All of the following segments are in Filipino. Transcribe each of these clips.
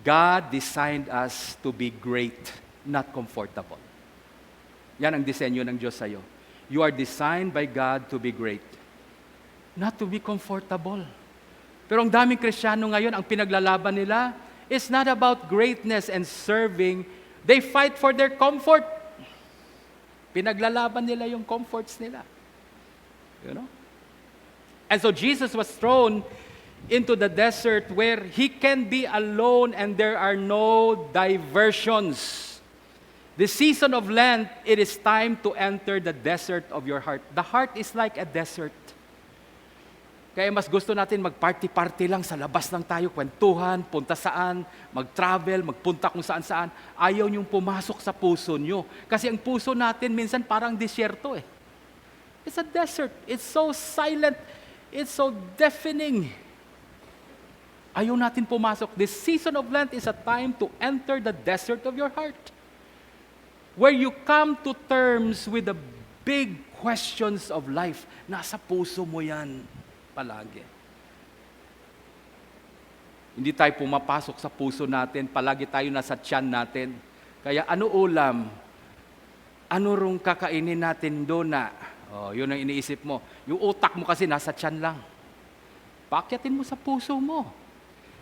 God designed us to be great, not comfortable. Yan ang disenyo ng Diyos sa'yo. You are designed by God to be great, not to be comfortable. Pero ang daming Kristiyano ngayon, ang pinaglalaban nila is not about greatness and serving. They fight for their comfort. Pinaglalaban nila yung comforts nila. You know? And so Jesus was thrown into the desert where He can be alone and there are no diversions. The season of Lent, it is time to enter the desert of your heart. The heart is like a desert. Kaya mas gusto natin mag-party-party lang sa labas lang tayo, kwentuhan, punta saan, mag-travel, magpunta kung saan-saan. Ayaw niyong pumasok sa puso niyo. Kasi ang puso natin minsan parang disyerto eh. It's a desert. It's so silent. It's so deafening. Ayaw natin pumasok. This season of Lent is a time to enter the desert of your heart, where you come to terms with the big questions of life. Nasa puso mo yan palagi. Hindi tayo pumapasok sa puso natin, palagi tayo nasa tiyan natin. Kaya ano ulam? Ano rong kakainin natin doon na? Oh, yun ang iniisip mo. Yung utak mo kasi nasa tiyan lang. Paakyatin mo sa puso mo.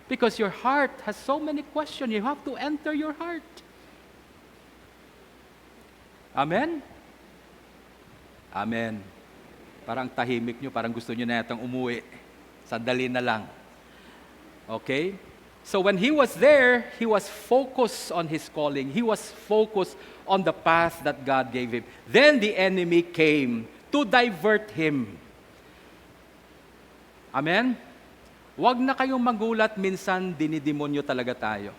Because your heart has so many questions. You have to enter your heart. Amen? Amen. Parang tahimik nyo, parang gusto nyo na yatang umuwi. Sandali na lang. Okay? So when he was there, he was focused on his calling. He was focused on the path that God gave him. Then the enemy came to divert him. Amen? Huwag na kayong magulat, minsan dinidemonyo talaga tayo.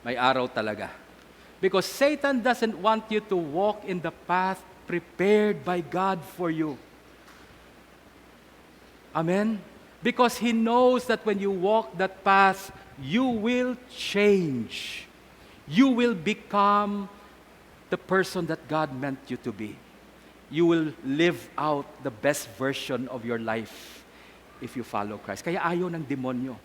May araw talaga. Because Satan doesn't want you to walk in the path prepared by God for you. Amen? Because he knows that when you walk that path, you will change. You will become the person that God meant you to be. You will live out the best version of your life if you follow Christ. Kaya ayaw ng demonyo.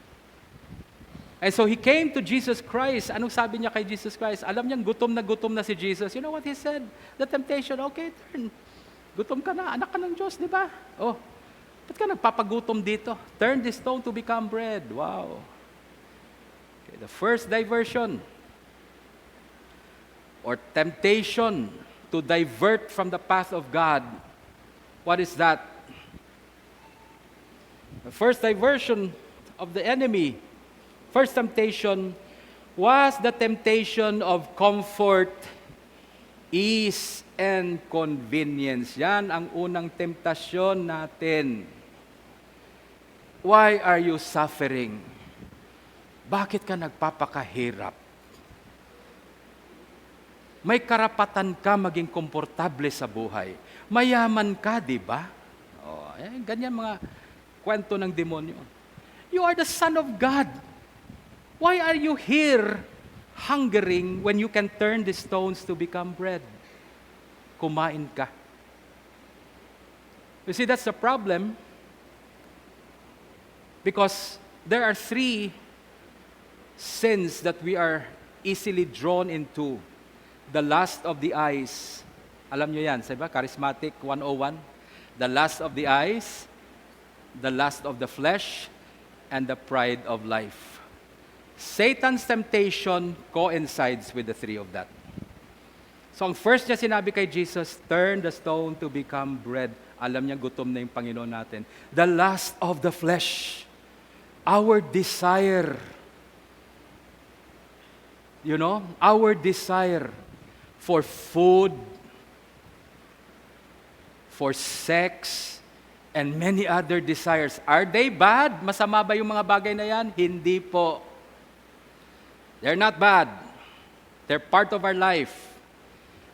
And so he came to Jesus Christ. Anong sabi niya kay Jesus Christ? Alam niyang gutom na si Jesus. You know what he said? The temptation, okay, turn. Gutom ka na, anak ka ng Diyos, di ba? Oh, ba't ka nagpapagutom dito? Turn this stone to become bread. Wow. Okay, the first diversion or temptation to divert from the path of God. What is that? The first diversion of the enemy, first temptation, was the temptation of comfort, ease, and convenience. Yan ang unang temptasyon natin. Why are you suffering? Bakit ka nagpapakahirap? May karapatan ka maging komportable sa buhay. Mayaman ka, di ba? Oh, ganyan mga kwento ng demonyo. You are the Son of God. Why are you here hungering when you can turn the stones to become bread? Kumain ka. You see, that's the problem. Because there are three sins that we are easily drawn into. The lust of the eyes. Alam nyo yan, sabi ba? Charismatic 101. The lust of the eyes, the lust of the flesh, and the pride of life. Satan's temptation coincides with the three of that. So ang first niya sinabi kay Jesus, turn the stone to become bread. Alam niya, gutom na yung Panginoon natin. The lust of the flesh. Our desire. You know, our desire for food, for sex, and many other desires. Are they bad? Masama ba yung mga bagay na yan? Hindi po. They're not bad. They're part of our life.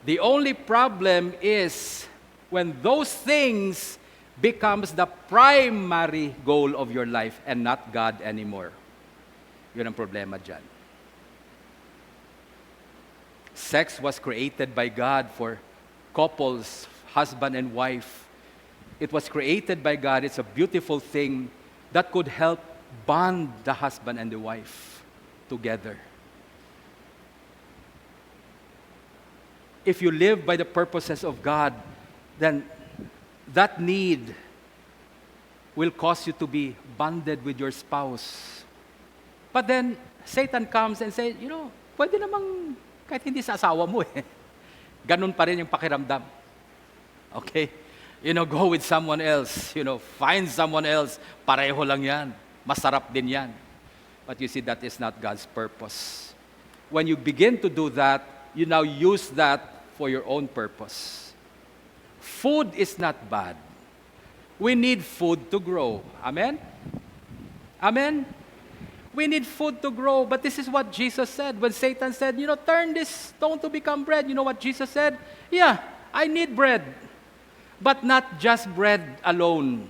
The only problem is when those things becomes the primary goal of your life and not God anymore. Yun ang problema dyan. Sex was created by God for couples, husband and wife. It was created by God. It's a beautiful thing that could help bond the husband and the wife together. if you live by the purposes of God, then that need will cause you to be bonded with your spouse. But then, Satan comes and says, pwede namang kahit hindi sa asawa mo eh. Ganun pa rin yung pakiramdam. Okay? Go with someone else. Find someone else. Pareho lang yan. Masarap din yan. But you see, that is not God's purpose. When you begin to do that, you now use that for your own purpose. Food is not bad. We need food to grow. Amen? Amen? We need food to grow, but this is what Jesus said. When Satan said, turn this stone to become bread, you know what Jesus said? Yeah, I need bread. But not just bread alone.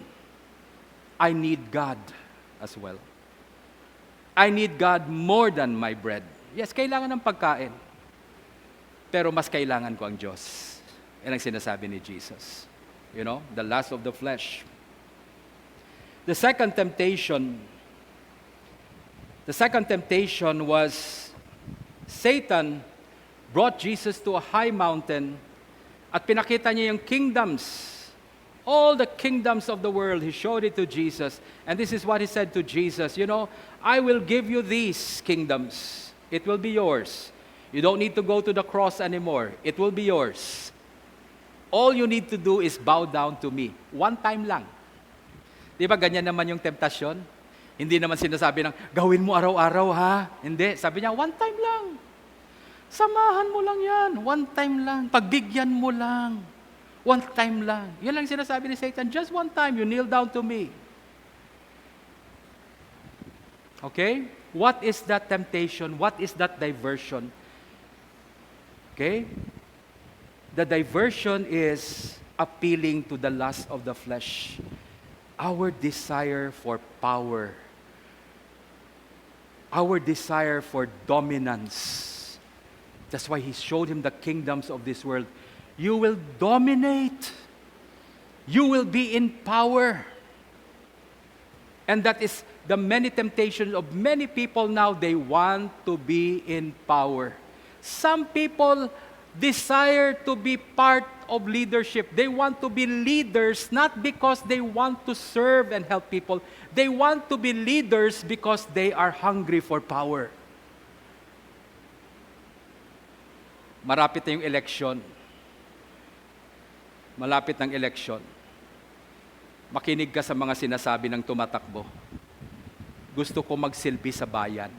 I need God as well. I need God more than my bread. Yes, kailangan ng pagkain. Pero mas kailangan ko ang Diyos. Yan ang sinasabi ni Jesus. The lust of the flesh. The second temptation was Satan brought Jesus to a high mountain at pinakita niya yung kingdoms. All the kingdoms of the world, He showed it to Jesus. And this is what He said to Jesus, I will give you these kingdoms. It will be yours. You don't need to go to the cross anymore. It will be yours. All you need to do is bow down to me. One time lang. Di ba ganyan naman yung temptasyon? Hindi naman sinasabi ng, gawin mo araw-araw ha? Hindi. Sabi niya, one time lang. Samahan mo lang yan. One time lang. Pagbigyan mo lang. One time lang. Yan lang sinasabi ni Satan. Just one time, you kneel down to me. Okay? What is that temptation? What is that diversion? Okay? The diversion is appealing to the lust of the flesh. Our desire for power. Our desire for dominance. That's why He showed him the kingdoms of this world. You will dominate. You will be in power. And that is the many temptations of many people now. They want to be in power. Some people desire to be part of leadership. They want to be leaders not because they want to serve and help people. They want to be leaders because they are hungry for power. Marapit na yung eleksyon. Malapit ng eleksyon. Makinig ka sa mga sinasabi ng tumatakbo. Gusto ko magsilbi sa bayan.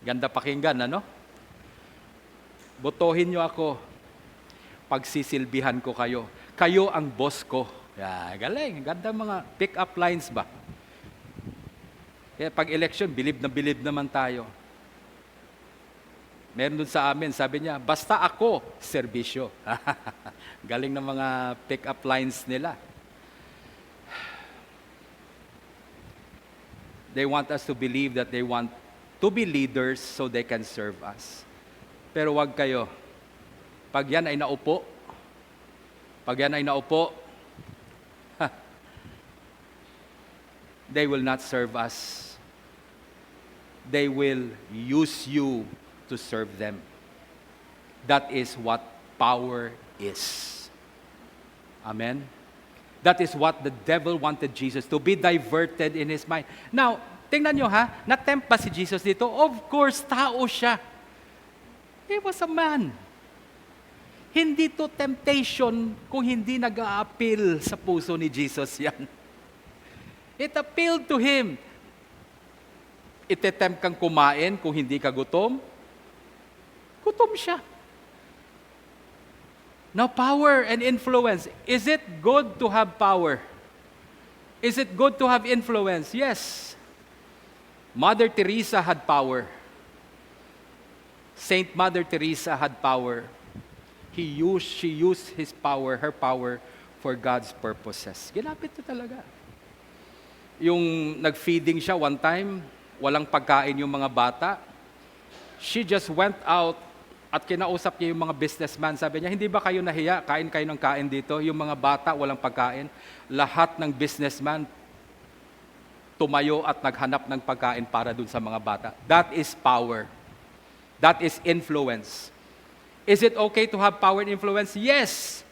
Ganda pakinggan, ano? Botohin niyo ako. Pagsisilbihan ko kayo. Kayo ang boss ko. Galing. Ganda mga pick-up lines ba? Kaya pag election, bilib naman tayo. Meron dun sa amin, sabi niya, basta ako, serbisyo. Galing ng mga pick-up lines nila. They want us to believe that they want to be leaders so they can serve us. Pero wag kayo. Pag yan ay naupo, they will not serve us. They will use you to serve them. That is what power is. Amen? That is what the devil wanted Jesus to be diverted in his mind. Now, tingnan nyo ha, na-tempt pa si Jesus dito? Of course, tao siya. He was a man. Hindi to temptation kung hindi nag-a-appeal sa puso ni Jesus yan. It appealed to him. Itetempt kang kumain kung hindi ka gutom. Gutom siya. Now, power and influence. Is it good to have power? Is it good to have influence? Yes. Mother Teresa had power. Saint Mother Teresa had power. She used her power for God's purposes. Ginapit ito talaga. Yung nag-feeding siya one time, walang pagkain yung mga bata. She just went out at kinausap niya yung mga businessman. Sabi niya, hindi ba kayo nahiya? Kain kayo ng kain dito. Yung mga bata, walang pagkain. Lahat ng businessman tumayo at naghanap ng pagkain para dun sa mga bata. That is power. That is influence. Is it okay to have power and influence? Yes,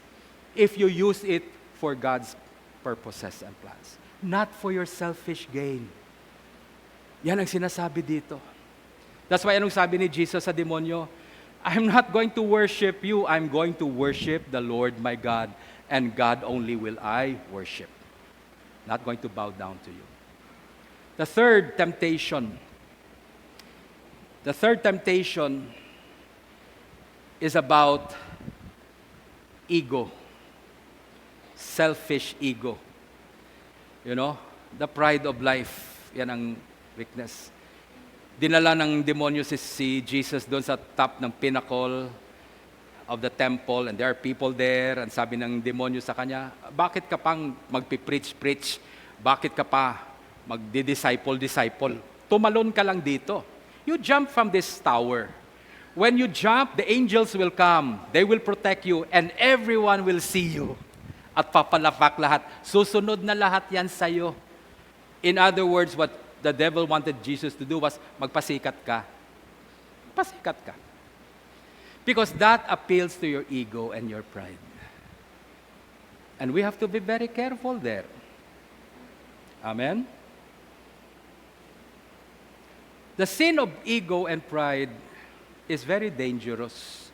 if you use it for God's purposes and plans, not for your selfish gain. Yan ang sinasabi dito. That's why anong sabi ni Jesus sa demonyo? I'm not going to worship you, I'm going to worship the Lord my God, and God only will I worship. Not going to bow down to you. The third temptation is about ego. Selfish ego. You know, the pride of life. Yan ang weakness. Dinala ng demonyo si Jesus doon sa top ng pinnacle of the temple, and there are people there, and sabi ng demonyo sa kanya, bakit ka pang magpipreach? Bakit ka pa magdi-disciple? Tumalon ka lang dito. You jump from this tower. When you jump, the angels will come. They will protect you, and everyone will see you. At papalapak lahat. Susunod na lahat yan sa'yo. In other words, what the devil wanted Jesus to do was magpasikat ka. Pasikat ka. Because that appeals to your ego and your pride. And we have to be very careful there. Amen? The sin of ego and pride is very dangerous.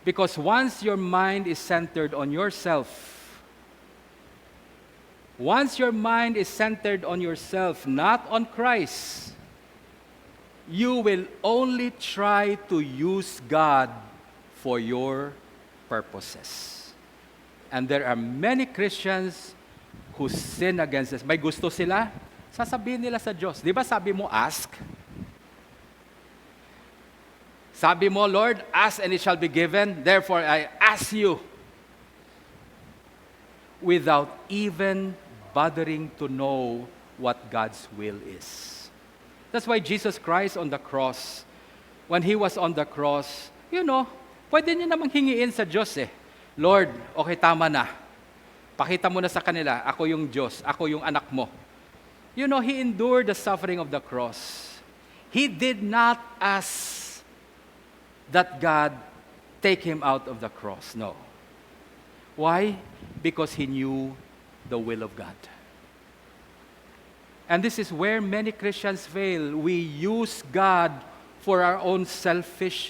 Because once your mind is centered on yourself, not on Christ, you will only try to use God for your purposes. And there are many Christians who sin against us. May gusto sila, sasabihin nila sa Diyos. Di ba sabi mo, ask? Sabi mo, Lord, ask and it shall be given. Therefore, I ask you. Without even bothering to know what God's will is. That's why Jesus Christ on the cross, when He was on the cross, pwede niya namang hingiin sa Diyos eh. Lord, okay, tama na. Pakita mo na sa kanila, ako yung Diyos, ako yung anak mo. He endured the suffering of the cross. He did not ask that God take Him out of the cross. No. Why? Because He knew the will of God. And this is where many Christians fail. We use God for our own selfish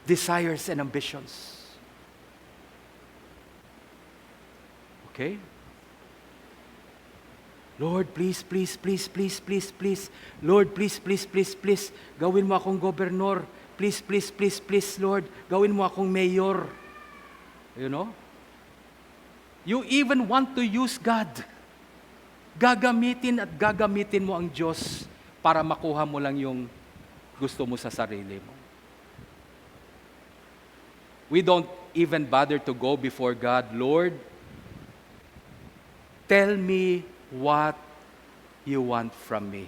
desires and ambitions. Okay? Lord, please. Lord, please. Gawin mo akong gobernador. Please, Lord. Gawin mo akong mayor. You even want to use God. Gagamitin mo ang Diyos para makuha mo lang yung gusto mo sa sarili mo. We don't even bother to go before God. Lord, tell me what you want from me.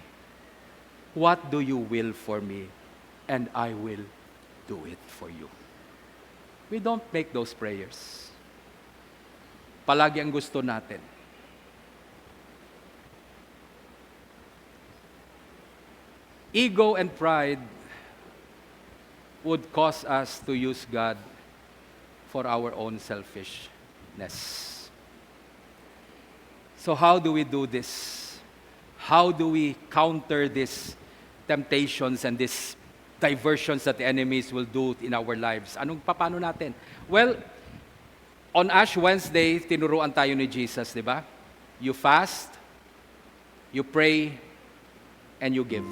What do you will for me? And I will do it for you. We don't make those prayers. Palagi ang gusto natin. Ego and pride would cause us to use God for our own selfishness. So how do we do this? How do we counter these temptations and these diversions that the enemies will do in our lives? Paano natin? Well, on Ash Wednesday, tinuruan tayo ni Jesus, di ba? You fast, you pray, and you give.